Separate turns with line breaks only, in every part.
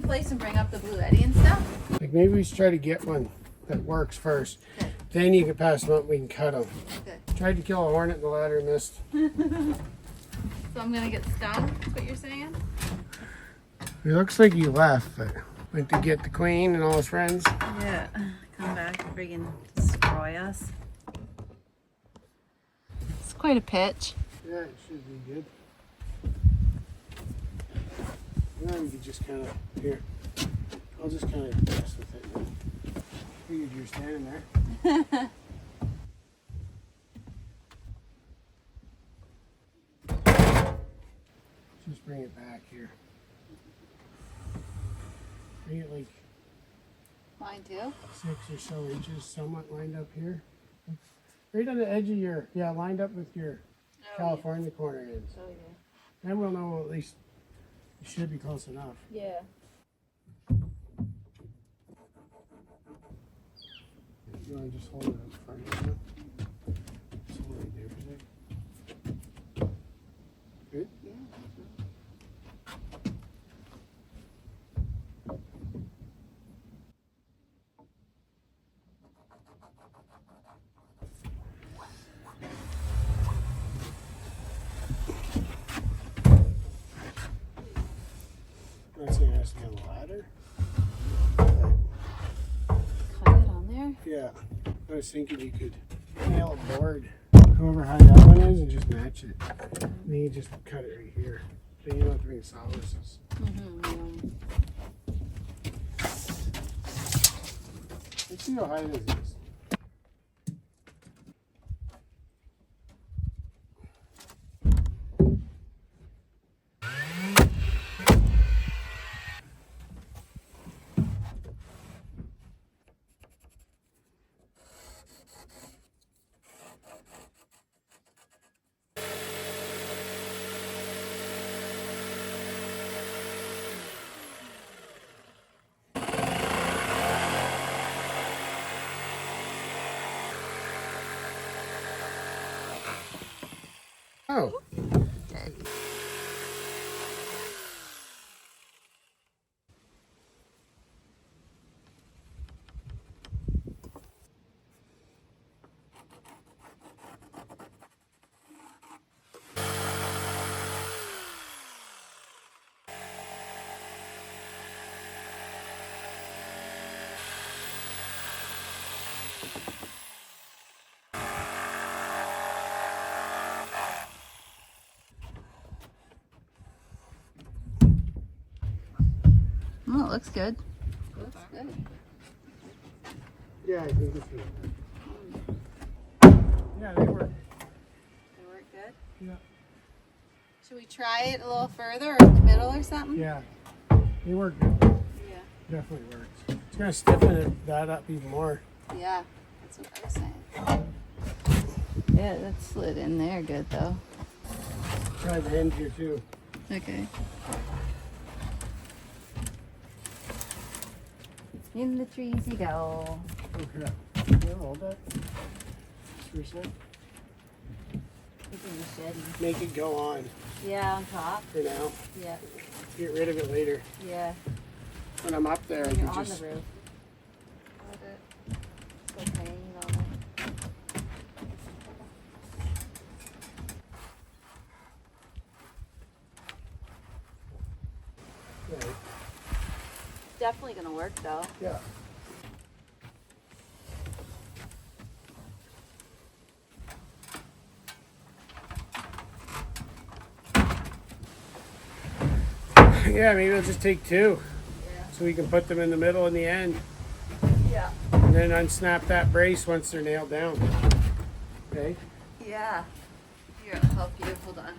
in place and bring up the Blue Eddy and stuff?
Like maybe we should try to get one that works first.
Okay.
Then you can pass them up and we can cut them.
Okay.
Tried to kill a hornet in the ladder and missed.
So I'm gonna get stung, is what you're saying?
It looks like he left, but went to get the queen and all his friends.
Yeah. Come back and friggin' destroy us. It's quite a pitch.
Yeah, it should be good. And then we could just kind of, here, I'll just kind of mess with it. Figured you were standing there. Just bring it back here. Bring it like
Mine too?
6 or so inches, somewhat lined up here. Right on the edge of your, yeah, lined up with your California corner ends.
Oh yeah.
Then we'll know at least it should be close enough.
Yeah.
You want to just hold it up front here? Just hold it there for a sec. Good?
Yeah.
That's going to have to be on the ladder.
Cut it on there?
Yeah. I was thinking you could nail a board, whoever high that one is, and just match it. And then you just cut it right here. Then you don't have to bring solaces. Let's see how high this is. Oh.
Oh, it looks good. Looks good.
Yeah, I think this is. Yeah, they work.
They work good?
Yeah.
Should we try it a little further or in the middle or something?
Yeah. They work good.
Yeah.
Definitely works. It's going to stiffen that up even more.
Yeah, that's what I was saying. Yeah, that slid in there good though.
Try the end here too.
Okay. In the trees you go.
Oh crap. Yeah, hold that. Just for a sec.
It's a machete.
Make it go on
Yeah, on top.
for now.
Yeah.
Get rid of it later.
Yeah.
When I'm up there, I
When
can
you're on
just.
the roof. Hold it. Still hanging on it.
Yeah.
Definitely gonna work though.
Yeah. Yeah, maybe I'll just take 2.
Yeah.
So we can put them in the middle and the end.
Yeah.
And then unsnap that brace once they're nailed down. Okay?
Yeah. Here, I'll help you. Hold on.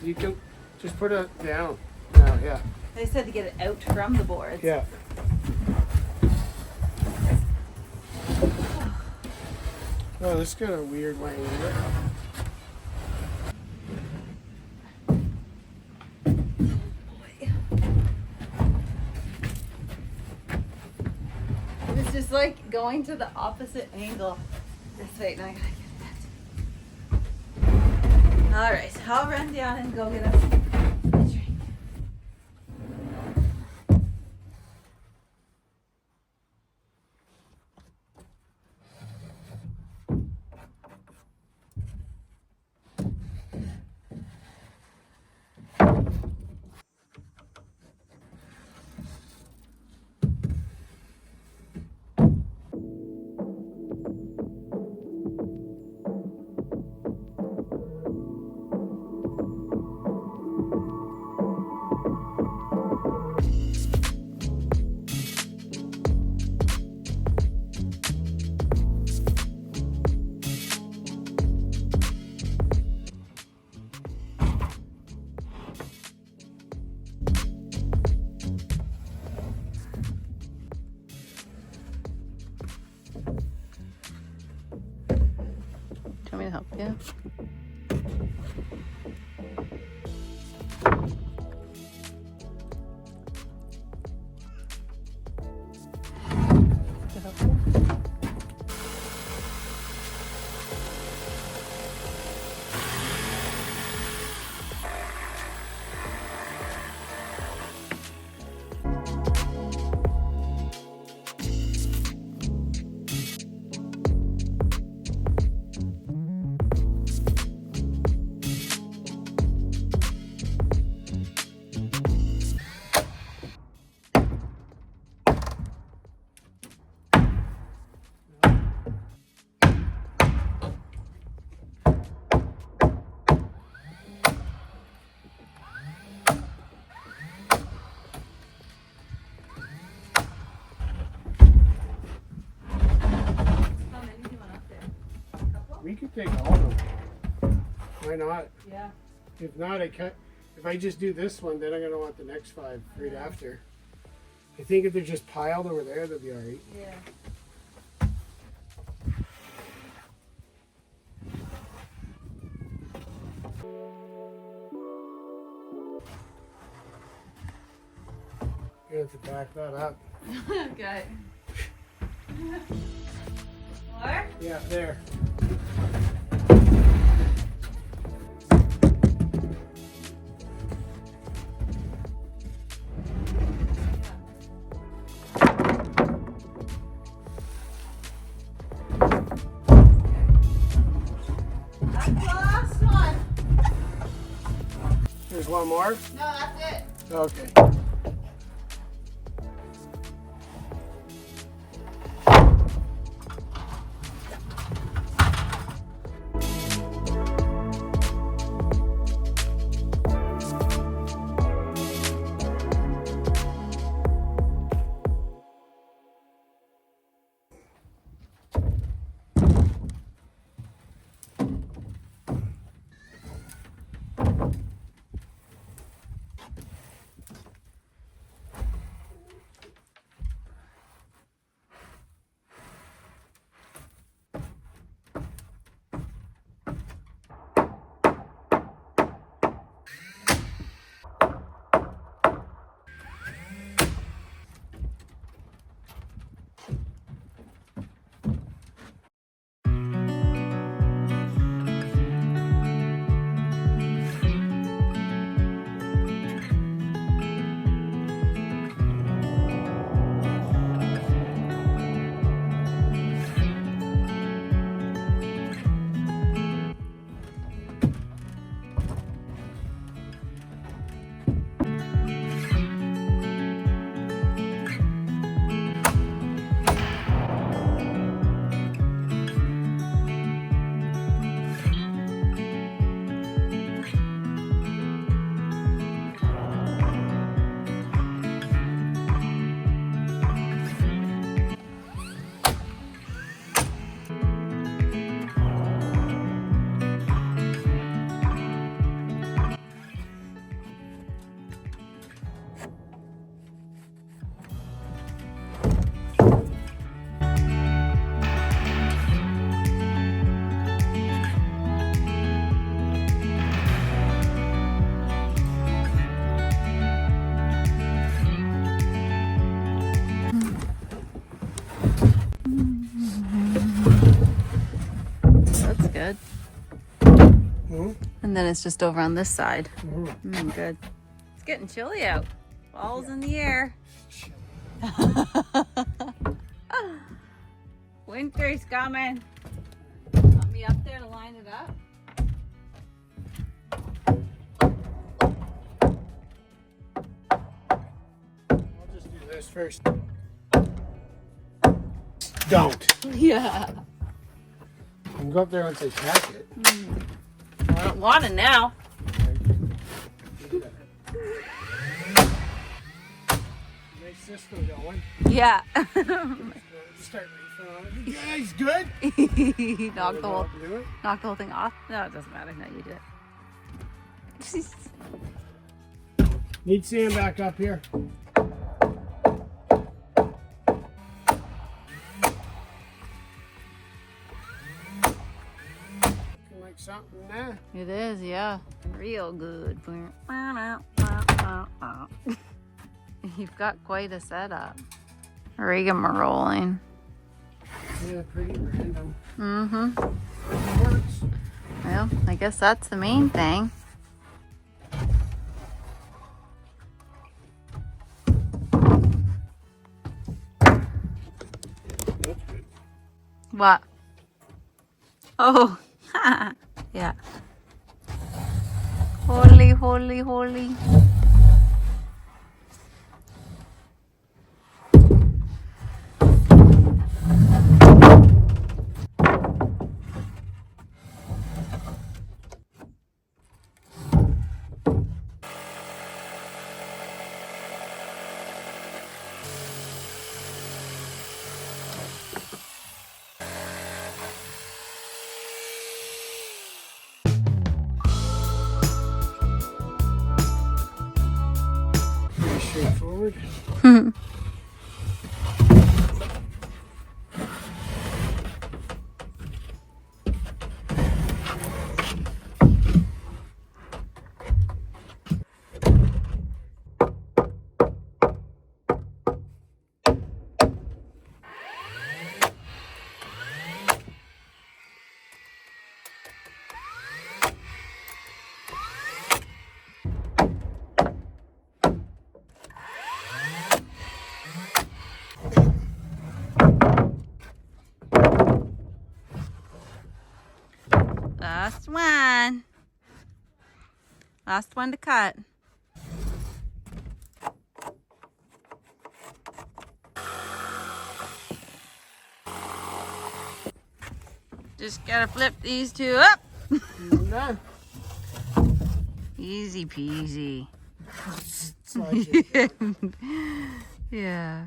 You can just put it down. Now, yeah.
They said to get it out from the boards.
Yeah. Oh, this got a weird way in it.
It's just like going to the opposite angle. Just wait, now I gotta get that. Alright, I'll run down and go get us help you? To help you?
We could take all of them. Why not?
Yeah.
If not, if I just do this one, then I'm gonna want the next 5 right after. I think if they're just piled over there, they'll be all right.
Yeah.
You have to back that up.
Okay. More?
Yeah, there.
That's the last one.
There's one more?
No, that's it.
Okay.
That's good.
Hmm?
And then it's just over on this side.
Mm-hmm.
Good. It's getting chilly out. Balls in the air. Winter's coming. Want me up there to line it up?
I'll just do this first. Don't.
Yeah.
I can go up there once I catch it.
I don't want it now.
Nice system going.
Yeah.
Just start reefing on it. You guys good?
Knock the whole,
Do it?
knock the whole thing off. No, it doesn't matter. No, you did it.
Need sand back up here. like something there.
It is, yeah. Real good. You've got quite a setup. Rigamaroling.
Yeah, pretty random.
Mm-hmm.
It works.
Well, I guess that's the main thing.
That's good.
What? Oh, yeah. Holy, holy, holy.
Pretty straightforward.
Last one. Last one to cut. Just gotta flip these two up.
Done.
Easy peasy.
Slide it down.
Yeah.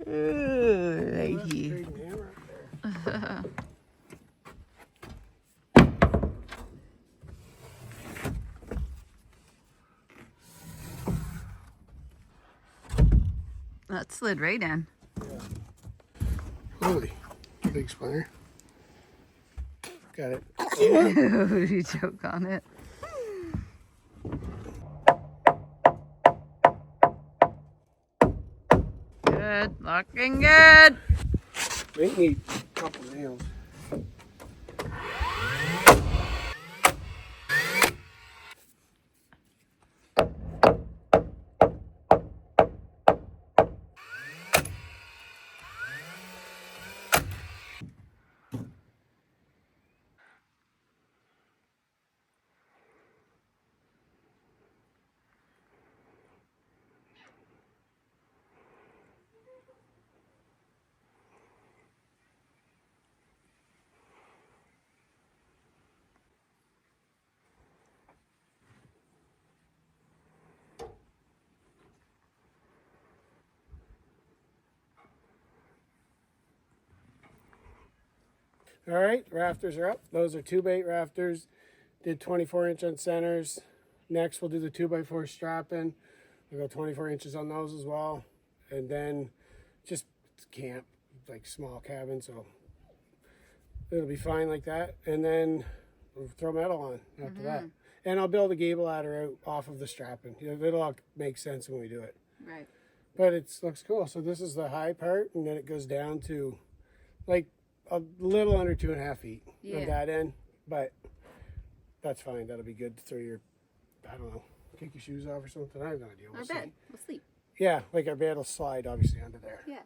Ooh,
That's
thank
a
you.
big hammer up there.
That slid right in.
Holy, big splitter. Got it.
You choke on it. Good, looking good.
We need a couple nails. All right, rafters are up. Those are 2x8 rafters. Did 24-inch on centers. Next, we'll do the 2x4 strapping. We'll go 24 inches on those as well. And then just camp, like small cabin, so it'll be fine like that. And then we'll throw metal on after that. And I'll build a gable ladder out off of the strapping. You know, it'll all make sense when we do it.
Right.
But it looks cool. So this is the high part, and then it goes down to like a little under 2.5 feet on that end. But that's fine. That'll be good to throw your, I don't know, kick your shoes off or something. I have no idea.
Our bed. We'll sleep.
Yeah, like our bed will slide obviously under there.
Yeah.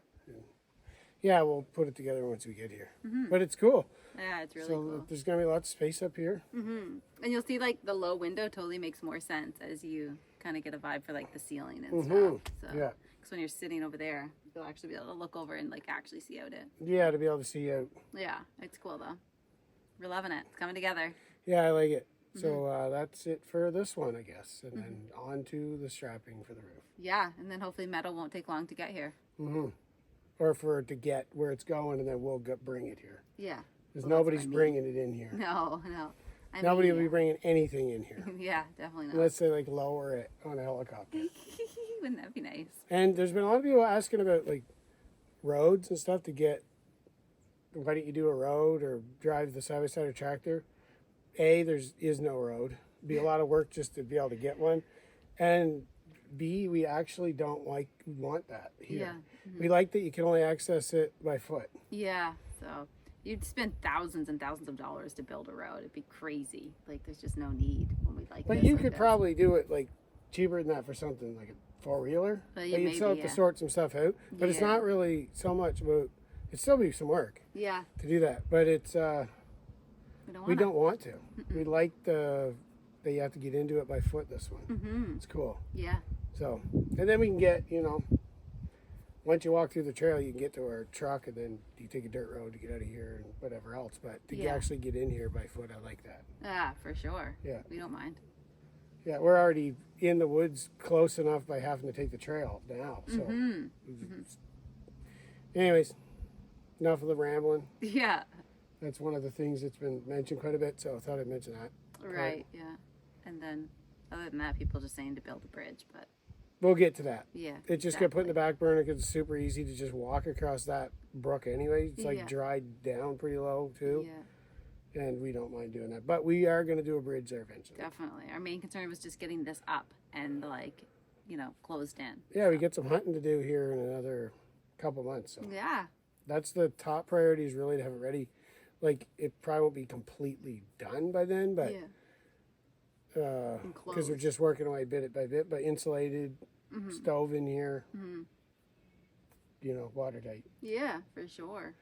Yeah, we'll put it together once we get here. But it's cool.
Yeah, it's really
So
cool.
there's gonna be lots of space up here.
And you'll see like the low window totally makes more sense as you kind of get a vibe for like the ceiling and stuff. So,
Yeah.
because when you're sitting over there, you'll actually be able to look over and like actually see out it.
Yeah, to be able to see out.
Yeah, it's cool though. We're loving it. It's coming together.
Yeah, I like it. So that's it for this one, I guess. And then on to the strapping for the roof.
Yeah, and then hopefully metal won't take long to get here.
or for it to get where it's going, and then we'll bring it here.
Yeah.
Because
Well, that's
nobody's
what I mean.
bringing it in here.
No, no.
Nobody will be bringing anything in here.
Yeah, definitely not.
Unless they like lower it on a helicopter.
Wouldn't that be nice?
And there's been a lot of people asking about like roads and stuff to get. Why don't you do a road or drive the side by side or tractor? A, is no road. It'd be a lot of work just to be able to get one. And B, we actually want that here.
Yeah.
We like that you can only access it by foot.
Yeah. So you'd spend thousands and thousands of dollars to build a road. It'd be crazy. Like there's just no need when we like.
But
this,
you
like
could
this.
probably do it like cheaper than that for something like a 4-wheeler.
Yeah,
But you'd
maybe,
still have to sort some stuff out. But it's
Yeah.
not really so much about. It'd still be some work
Yeah.
to do that. But it's we don't want to. We like that you have to get into it by foot. This one.
Mm-hmm.
It's cool.
Yeah.
So, and then we can get, once you walk through the trail, you can get to our truck, and then you take a dirt road to get out of here and whatever else. But to
Yeah.
actually get in here by foot, I like that.
Ah, for sure.
Yeah.
We don't mind.
Yeah, we're already in the woods close enough by having to take the trail now. So, anyways, enough of the rambling.
Yeah.
That's one of the things that's been mentioned quite a bit, so I thought I'd mention that.
Right. Yeah. And then, other than that, people just saying to build a bridge, but
We'll get to that.
yeah.
It just got put in the back burner because it's super easy to just walk across that brook anyway. It's like
Yeah.
dried down pretty low too.
Yeah.
And we don't mind doing that. But we are going to do a bridge there eventually.
Definitely. Our main concern was just getting this up and closed in.
Yeah, we get some hunting to do here in another couple months. So
Yeah.
that's the top priority, is really to have it ready. Like, it probably won't be completely done by then, but
Yeah.
because we're just working away bit by bit, but insulated, stove in here, watertight.
Yeah, for sure.